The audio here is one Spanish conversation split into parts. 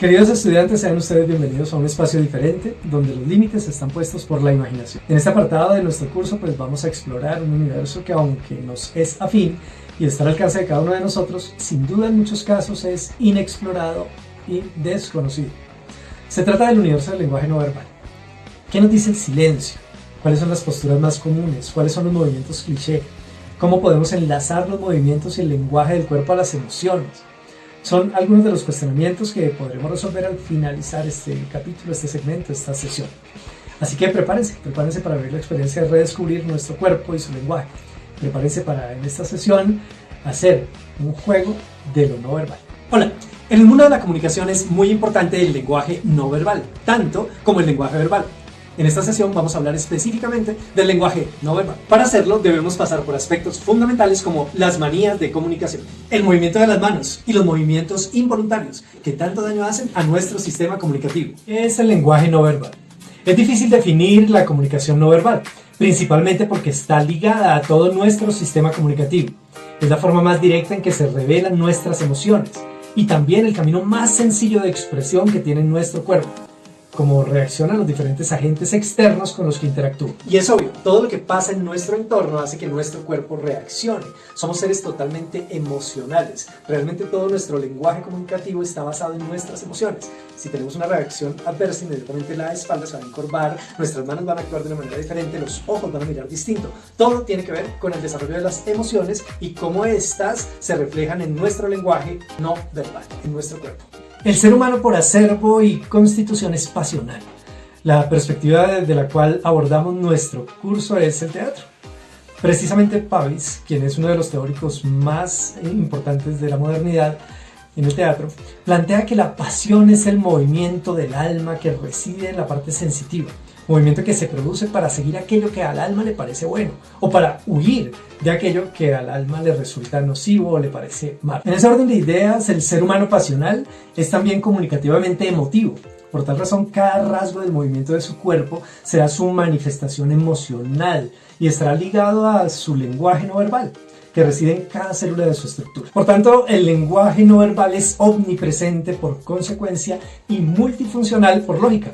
Queridos estudiantes, sean ustedes bienvenidos a un espacio diferente donde los límites están puestos por la imaginación. En este apartado de nuestro curso pues vamos a explorar un universo que, aunque nos es afín y está al alcance de cada uno de nosotros, sin duda en muchos casos es inexplorado y desconocido. Se trata del universo del lenguaje no verbal. ¿Qué nos dice el silencio? ¿Cuáles son las posturas más comunes? ¿Cuáles son los movimientos cliché? ¿Cómo podemos enlazar los movimientos y el lenguaje del cuerpo a las emociones? Son algunos de los cuestionamientos que podremos resolver al finalizar este capítulo, este segmento, esta sesión. Así que prepárense para vivir la experiencia de redescubrir nuestro cuerpo y su lenguaje. Prepárense para en esta sesión hacer un juego de lo no verbal. Hola, en el mundo de la comunicación es muy importante el lenguaje no verbal, tanto como el lenguaje verbal. En esta sesión vamos a hablar específicamente del lenguaje no verbal. Para hacerlo debemos pasar por aspectos fundamentales como las manías de comunicación, el movimiento de las manos y los movimientos involuntarios que tanto daño hacen a nuestro sistema comunicativo. ¿Qué es el lenguaje no verbal? Es difícil definir la comunicación no verbal, principalmente porque está ligada a todo nuestro sistema comunicativo. Es la forma más directa en que se revelan nuestras emociones y también el camino más sencillo de expresión que tiene nuestro cuerpo, cómo reaccionan los diferentes agentes externos con los que interactúan. Y es obvio, todo lo que pasa en nuestro entorno hace que nuestro cuerpo reaccione. Somos seres totalmente emocionales. Realmente todo nuestro lenguaje comunicativo está basado en nuestras emociones. Si tenemos una reacción adversa, inmediatamente la espalda se va a encorvar, nuestras manos van a actuar de una manera diferente, los ojos van a mirar distinto. Todo tiene que ver con el desarrollo de las emociones y cómo éstas se reflejan en nuestro lenguaje no verbal, en nuestro cuerpo. El ser humano por acervo y constitución es pasional. La perspectiva desde la cual abordamos nuestro curso es el teatro. Precisamente Pavis, quien es uno de los teóricos más importantes de la modernidad en el teatro, plantea que la pasión es el movimiento del alma que reside en la parte sensitiva. Movimiento que se produce para seguir aquello que al alma le parece bueno o para huir de aquello que al alma le resulta nocivo o le parece malo. En ese orden de ideas, el ser humano pasional es también comunicativamente emotivo. Por tal razón, cada rasgo del movimiento de su cuerpo será su manifestación emocional y estará ligado a su lenguaje no verbal, que reside en cada célula de su estructura. Por tanto, el lenguaje no verbal es omnipresente por consecuencia y multifuncional por lógica.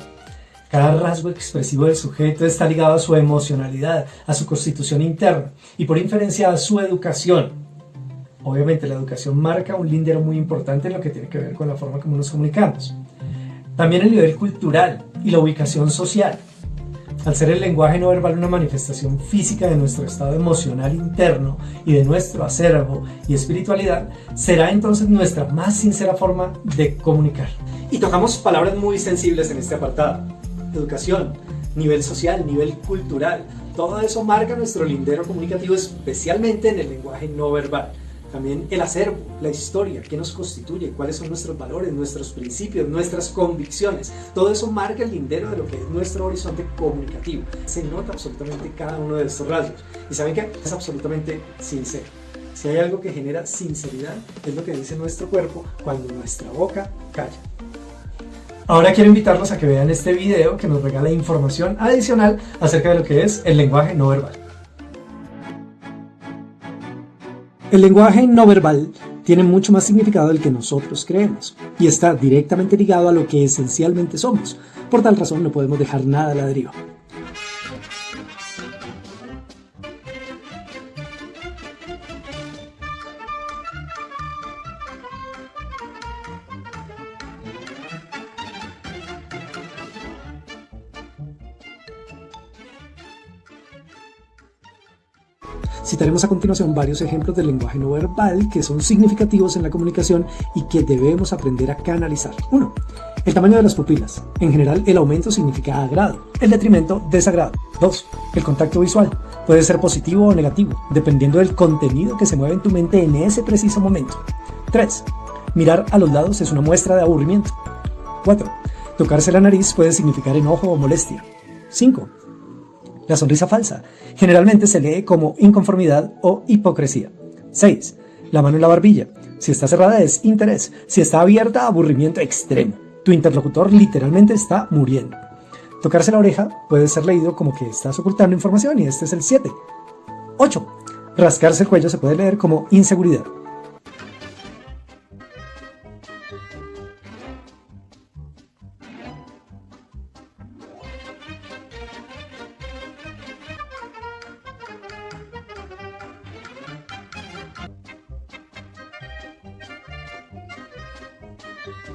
Cada rasgo expresivo del sujeto está ligado a su emocionalidad, a su constitución interna y por inferencia a su educación. Obviamente la educación marca un lindero muy importante en lo que tiene que ver con la forma como nos comunicamos. También el nivel cultural y la ubicación social. Al ser el lenguaje no verbal una manifestación física de nuestro estado emocional interno y de nuestro acervo y espiritualidad, será entonces nuestra más sincera forma de comunicar. Y tocamos palabras muy sensibles en este apartado. Educación, nivel social, nivel cultural, todo eso marca nuestro lindero comunicativo, especialmente en el lenguaje no verbal. También el acervo, la historia, qué nos constituye, cuáles son nuestros valores, nuestros principios, nuestras convicciones. Todo eso marca el lindero de lo que es nuestro horizonte comunicativo. Se nota absolutamente cada uno de estos rasgos. ¿Y saben qué? Es absolutamente sincero. Si hay algo que genera sinceridad, es lo que dice nuestro cuerpo cuando nuestra boca calla. Ahora quiero invitarlos a que vean este video que nos regala información adicional acerca de lo que es el lenguaje no verbal. El lenguaje no verbal tiene mucho más significado del que nosotros creemos y está directamente ligado a lo que esencialmente somos. Por tal razón no podemos dejar nada a la deriva. Citaremos a continuación varios ejemplos del lenguaje no verbal que son significativos en la comunicación y que debemos aprender a canalizar. 1. El tamaño de las pupilas. En general, el aumento significa agrado, el detrimento, desagrado. 2. El contacto visual. Puede ser positivo o negativo, dependiendo del contenido que se mueve en tu mente en ese preciso momento. 3. Mirar a los lados es una muestra de aburrimiento. 4. Tocarse la nariz puede significar enojo o molestia. 5. La sonrisa falsa. Generalmente se lee como inconformidad o hipocresía. 6. La mano en la barbilla. Si está cerrada es interés. Si está abierta, aburrimiento extremo. Tu interlocutor literalmente está muriendo. Tocarse la oreja puede ser leído como que estás ocultando información y este es el 7. 8. Rascarse el cuello se puede leer como inseguridad.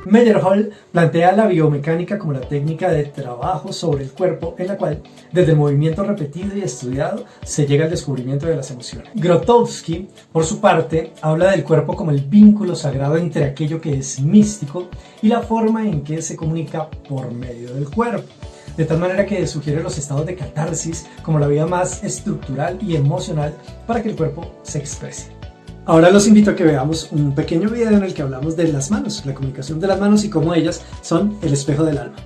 Meyerhold plantea la biomecánica como la técnica de trabajo sobre el cuerpo en la cual, desde el movimiento repetido y estudiado, se llega al descubrimiento de las emociones. Grotowski, por su parte, habla del cuerpo como el vínculo sagrado entre aquello que es místico y la forma en que se comunica por medio del cuerpo, de tal manera que sugiere los estados de catarsis como la vía más estructural y emocional para que el cuerpo se exprese. Ahora los invito a que veamos un pequeño video en el que hablamos de las manos, la comunicación de las manos y cómo ellas son el espejo del alma.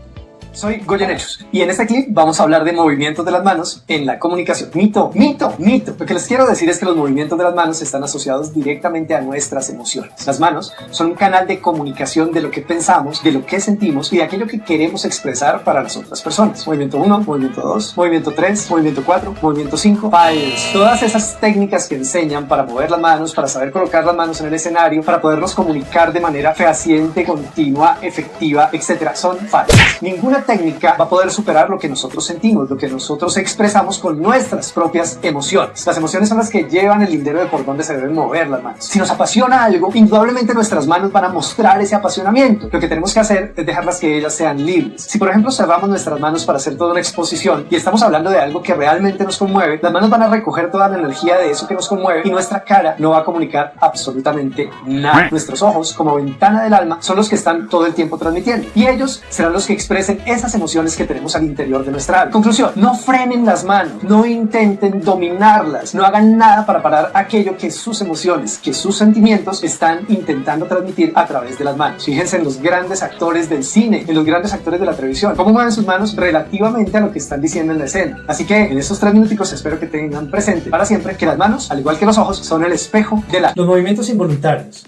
Soy Goyeneche y en este clip vamos a hablar de movimientos de las manos en la comunicación. Mito. Lo que les quiero decir es que los movimientos de las manos están asociados directamente a nuestras emociones. Las manos son un canal de comunicación de lo que pensamos, de lo que sentimos y de aquello que queremos expresar para las otras personas. Movimiento 1, movimiento 2, movimiento 3, movimiento 4, movimiento 5, Files. Todas esas técnicas que enseñan para mover las manos, para saber colocar las manos en el escenario, para podernos comunicar de manera fehaciente, continua, efectiva, etc. son falsas. Ninguna técnica va a poder superar lo que nosotros sentimos, lo que nosotros expresamos con nuestras propias emociones. Las emociones son las que llevan el lindero de por dónde se deben mover las manos. Si nos apasiona algo, indudablemente nuestras manos van a mostrar ese apasionamiento. Lo que tenemos que hacer es dejarlas que ellas sean libres. Si por ejemplo cerramos nuestras manos para hacer toda una exposición y estamos hablando de algo que realmente nos conmueve, las manos van a recoger toda la energía de eso que nos conmueve y nuestra cara no va a comunicar absolutamente nada. Nuestros ojos, como ventana del alma, son los que están todo el tiempo transmitiendo y ellos serán los que expresen esas emociones que tenemos al interior de nuestra alma. Conclusión, no frenen las manos, no intenten dominarlas, no hagan nada para parar aquello que sus emociones, que sus sentimientos están intentando transmitir a través de las manos. Fíjense en los grandes actores del cine, en los grandes actores de la televisión, cómo mueven sus manos relativamente a lo que están diciendo en la escena. Así que en estos 3 minuticos espero que tengan presente para siempre que las manos, al igual que los ojos, son el espejo del alma. Los movimientos involuntarios.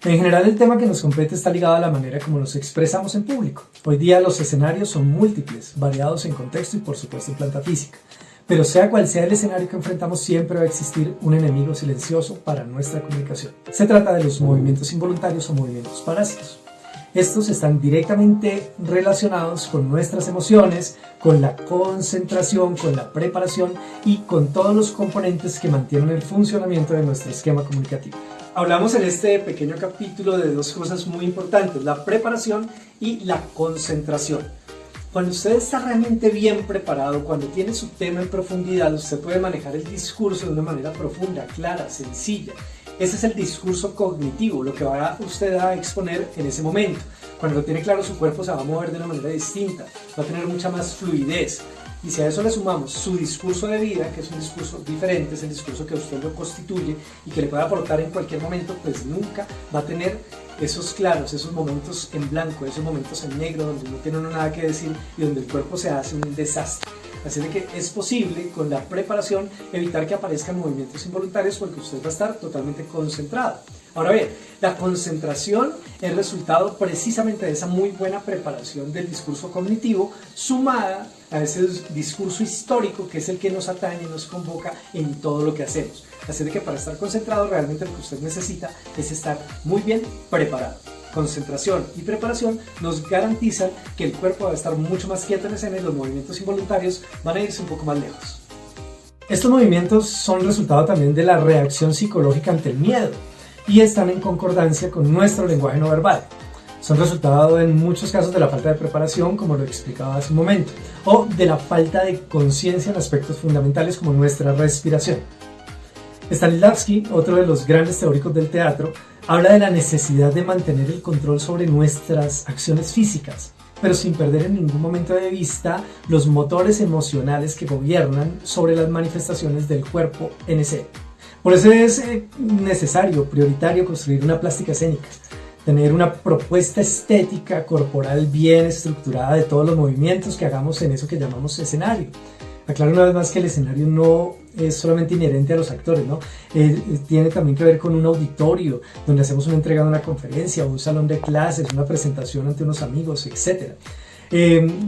En general el tema que nos compete está ligado a la manera como nos expresamos en público. Hoy día los escenarios son múltiples, variados en contexto y por supuesto en planta física. Pero sea cual sea el escenario que enfrentamos, siempre va a existir un enemigo silencioso para nuestra comunicación. Se trata de los movimientos involuntarios o movimientos parásitos. Estos están directamente relacionados con nuestras emociones, con la concentración, con la preparación y con todos los componentes que mantienen el funcionamiento de nuestro esquema comunicativo. Hablamos en este pequeño capítulo de 2 cosas muy importantes, la preparación y la concentración. Cuando usted está realmente bien preparado, cuando tiene su tema en profundidad, usted puede manejar el discurso de una manera profunda, clara, sencilla. Ese es el discurso cognitivo, lo que va usted a exponer en ese momento. Cuando lo tiene claro, su cuerpo se va a mover de una manera distinta, va a tener mucha más fluidez. Y si a eso le sumamos su discurso de vida, que es un discurso diferente, es el discurso que usted lo constituye y que le puede aportar en cualquier momento, pues nunca va a tener esos claros, esos momentos en blanco, esos momentos en negro, donde no tiene uno nada que decir y donde el cuerpo se hace un desastre. Así de que es posible con la preparación evitar que aparezcan movimientos involuntarios porque usted va a estar totalmente concentrado. Ahora bien, la concentración es resultado precisamente de esa muy buena preparación del discurso cognitivo sumada a ese discurso histórico que es el que nos atañe y nos convoca en todo lo que hacemos. Así de que para estar concentrado realmente lo que usted necesita es estar muy bien preparado. Concentración y preparación nos garantizan que el cuerpo va a estar mucho más quieto en escena y los movimientos involuntarios van a irse un poco más lejos. Estos movimientos son resultado también de la reacción psicológica ante el miedo y están en concordancia con nuestro lenguaje no verbal. Son resultado en muchos casos de la falta de preparación, como lo explicaba hace un momento, o de la falta de conciencia en aspectos fundamentales como nuestra respiración. Stanislavski, otro de los grandes teóricos del teatro, habla de la necesidad de mantener el control sobre nuestras acciones físicas, pero sin perder en ningún momento de vista los motores emocionales que gobiernan sobre las manifestaciones del cuerpo en escena. Por eso es necesario, prioritario, construir una plástica escénica, tener una propuesta estética corporal bien estructurada de todos los movimientos que hagamos en eso que llamamos escenario. Aclaro una vez más que el escenario no es solamente inherente a los actores, ¿no? Tiene también que ver con un auditorio donde hacemos una entrega de una conferencia, un salón de clases, una presentación ante unos amigos, etc.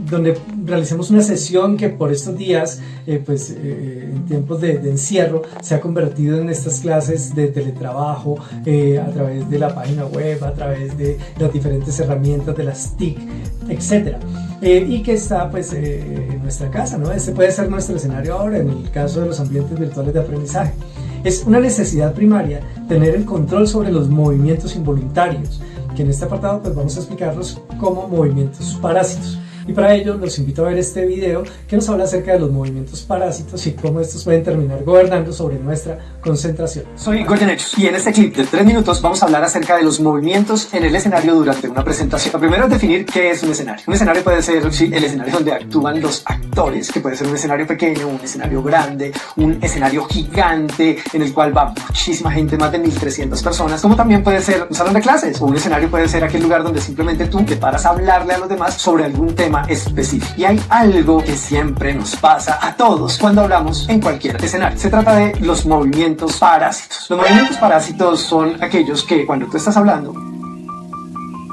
Donde realicemos una sesión que por estos días, en tiempos de encierro, se ha convertido en estas clases de teletrabajo a través de la página web, a través de las diferentes herramientas de las TIC, etc. Y que está en nuestra casa, ¿no? Este puede ser nuestro escenario ahora en el caso de los ambientes virtuales de aprendizaje. Es una necesidad primaria tener el control sobre los movimientos involuntarios, que en este apartado pues vamos a explicarlos como movimientos parásitos. Y para ello los invito a ver este video que nos habla acerca de los movimientos parásitos y cómo estos pueden terminar gobernando sobre nuestra concentración. Soy Goyen Hechos y en este clip de 3 minutos vamos a hablar acerca de los movimientos en el escenario durante una presentación. Lo primero es definir qué es un escenario. Un escenario puede ser el escenario donde actúan los actores, que puede ser un escenario pequeño, un escenario grande, un escenario gigante en el cual va muchísima gente, más de 1300 personas, como también puede ser un salón de clases, o un escenario puede ser aquel lugar donde simplemente tú te paras a hablarle a los demás sobre algún tema específico. Y hay algo que siempre nos pasa a todos cuando hablamos en cualquier escenario. Se trata de los movimientos parásitos. Los movimientos parásitos son aquellos que cuando tú estás hablando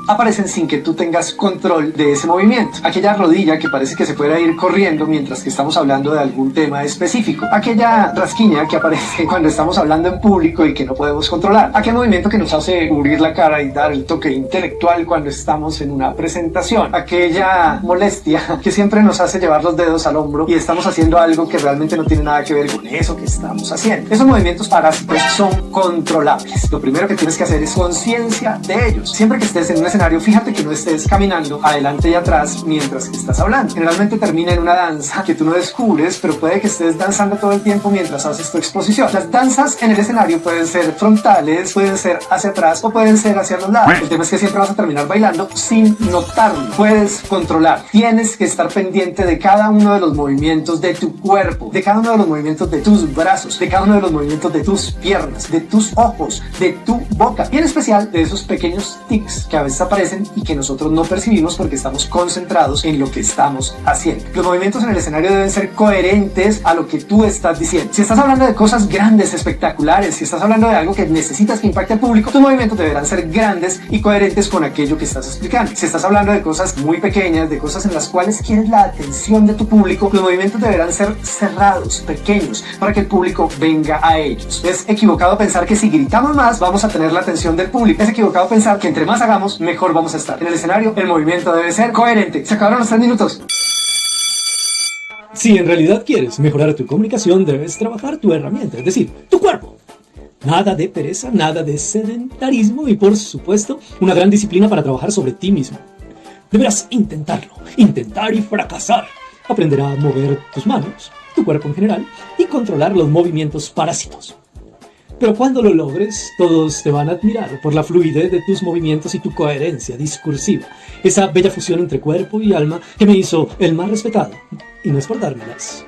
aparecen sin que tú tengas control de ese movimiento. Aquella rodilla que parece que se fuera a ir corriendo mientras que estamos hablando de algún tema específico. Aquella rasquiña que aparece cuando estamos hablando en público y que no podemos controlar. Aquel movimiento que nos hace cubrir la cara y dar el toque intelectual cuando estamos en una presentación. Aquella molestia que siempre nos hace llevar los dedos al hombro y estamos haciendo algo que realmente no tiene nada que ver con eso que estamos haciendo. Esos movimientos parásitos son controlables. Lo primero que tienes que hacer es conciencia de ellos. Siempre que estés en un escenario, fíjate que no estés caminando adelante y atrás mientras que estás hablando. Generalmente termina en una danza que tú no descubres, pero puede que estés danzando todo el tiempo mientras haces tu exposición. Las danzas en el escenario pueden ser frontales, pueden ser hacia atrás o pueden ser hacia los lados. El tema es que siempre vas a terminar bailando sin notarlo. Puedes controlar. Tienes que estar pendiente de cada uno de los movimientos de tu cuerpo, de cada uno de los movimientos de tus brazos, de cada uno de los movimientos de tus piernas, de tus ojos, de tu boca y en especial de esos pequeños tics que a veces aparecen y que nosotros no percibimos porque estamos concentrados en lo que estamos haciendo. Los movimientos en el escenario deben ser coherentes a lo que tú estás diciendo. Si estás hablando de cosas grandes, espectaculares, si estás hablando de algo que necesitas que impacte al público, tus movimientos deberán ser grandes y coherentes con aquello que estás explicando. Si estás hablando de cosas muy pequeñas, de cosas en las cuales quieres la atención de tu público, los movimientos deberán ser cerrados, pequeños, para que el público venga a ellos. Es equivocado pensar que si gritamos más vamos a tener la atención del público. Es equivocado pensar que entre más hagamos, mejor vamos a estar. En el escenario, el movimiento debe ser coherente. Se acabaron los 3 minutos. Si en realidad quieres mejorar tu comunicación, debes trabajar tu herramienta, es decir, tu cuerpo. Nada de pereza, nada de sedentarismo y, por supuesto, una gran disciplina para trabajar sobre ti mismo. Deberás intentarlo, intentar y fracasar. Aprender a mover tus manos, tu cuerpo en general, y controlar los movimientos parásitos. Pero cuando lo logres, todos te van a admirar por la fluidez de tus movimientos y tu coherencia discursiva. Esa bella fusión entre cuerpo y alma que me hizo el más respetado. Y no es por dármelas.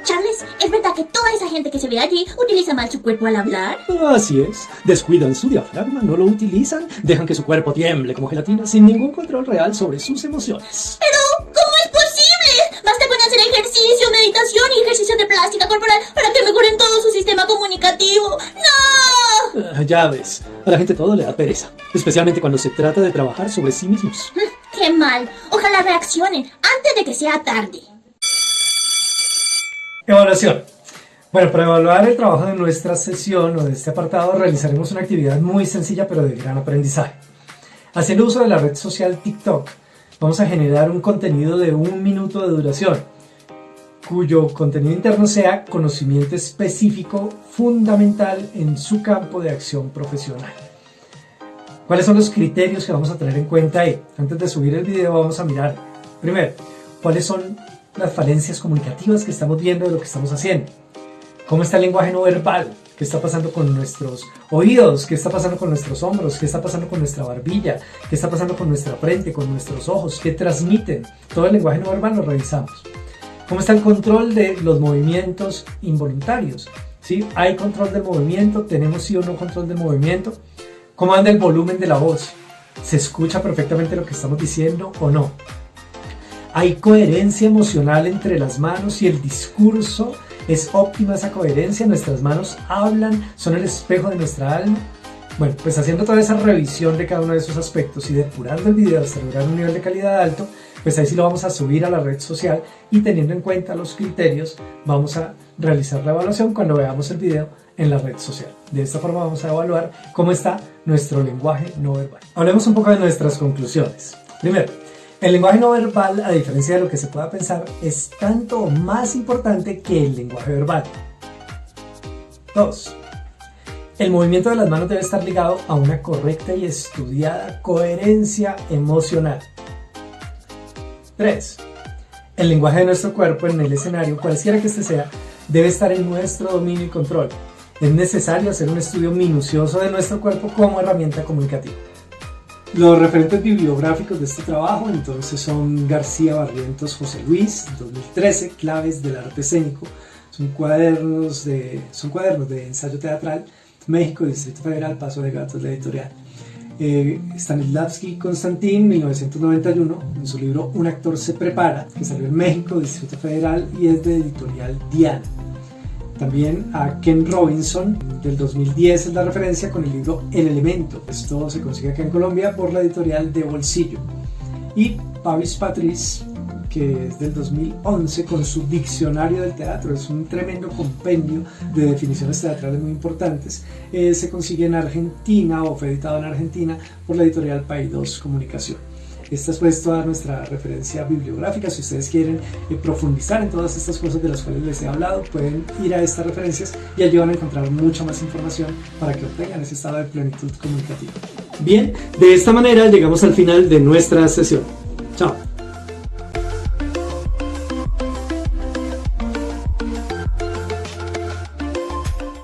Charles, ¿es verdad que toda esa gente que se ve allí utiliza mal su cuerpo al hablar? Así es. Descuidan su diafragma, no lo utilizan, dejan que su cuerpo tiemble como gelatina sin ningún control real sobre sus emociones. Pero, ¿cómo es posible? Basta con hacer ejercicio, meditación y ejercicio de plástica corporal para que mejoren todo su sistema comunicativo. ¡No! Ya ves, a la gente todo le da pereza, especialmente cuando se trata de trabajar sobre sí mismos. ¡Qué mal! Ojalá reaccionen antes de que sea tarde. Evaluación. Bueno, para evaluar el trabajo de nuestra sesión o de este apartado realizaremos una actividad muy sencilla pero de gran aprendizaje. Haciendo uso de la red social TikTok, vamos a generar un contenido de 1 minuto de duración, cuyo contenido interno sea conocimiento específico fundamental en su campo de acción profesional. ¿Cuáles son los criterios que vamos a tener en cuenta ahí? Antes de subir el video vamos a mirar, primero, cuáles son las falencias comunicativas que estamos viendo de lo que estamos haciendo. ¿Cómo está el lenguaje no verbal? ¿Qué está pasando con nuestros oídos? ¿Qué está pasando con nuestros hombros? ¿Qué está pasando con nuestra barbilla? ¿Qué está pasando con nuestra frente, con nuestros ojos? ¿Qué transmiten? Todo el lenguaje no verbal lo revisamos. ¿Cómo está el control de los movimientos involuntarios? ¿Sí? ¿Hay control del movimiento? ¿Tenemos sí o no control del movimiento? ¿Cómo anda el volumen de la voz? ¿Se escucha perfectamente lo que estamos diciendo o no? ¿Hay coherencia emocional entre las manos y el discurso? ¿Es óptima esa coherencia? ¿Nuestras manos hablan? ¿Son el espejo de nuestra alma? Bueno, pues haciendo toda esa revisión de cada uno de esos aspectos y depurando el video hasta lograr un nivel de calidad alto, pues ahí sí lo vamos a subir a la red social y teniendo en cuenta los criterios vamos a realizar la evaluación cuando veamos el video en la red social. De esta forma vamos a evaluar cómo está nuestro lenguaje no verbal. Hablemos un poco de nuestras conclusiones. Primero, el lenguaje no verbal, a diferencia de lo que se pueda pensar, es tanto o más importante que el lenguaje verbal. 2. El movimiento de las manos debe estar ligado a una correcta y estudiada coherencia emocional. 3. El lenguaje de nuestro cuerpo en el escenario, cualquiera que este sea, debe estar en nuestro dominio y control. Es necesario hacer un estudio minucioso de nuestro cuerpo como herramienta comunicativa. Los referentes bibliográficos de este trabajo entonces son García Barrientos José Luis, 2013, Claves del arte escénico. Son cuadernos de ensayo teatral, México, Distrito Federal, Paso de Gatos, la editorial. Stanislavski Konstantin, 1991, en su libro Un actor se prepara, que salió en México, Distrito Federal, y es de editorial Diana. También a Ken Robinson, del 2010 es la referencia con el libro El Elemento. Esto se consigue acá en Colombia por la editorial De Bolsillo. Y Pavis Patrice, que es del 2011 con su Diccionario del Teatro. Es un tremendo compendio de definiciones teatrales muy importantes. Se consigue en Argentina o fue editado en Argentina por la editorial Paidós Comunicación. Esta es pues toda nuestra referencia bibliográfica. Si ustedes quieren profundizar en todas estas cosas de las cuales les he hablado, pueden ir a estas referencias y allí van a encontrar mucha más información para que obtengan ese estado de plenitud comunicativa. Bien, de esta manera llegamos al final de nuestra sesión. Chao.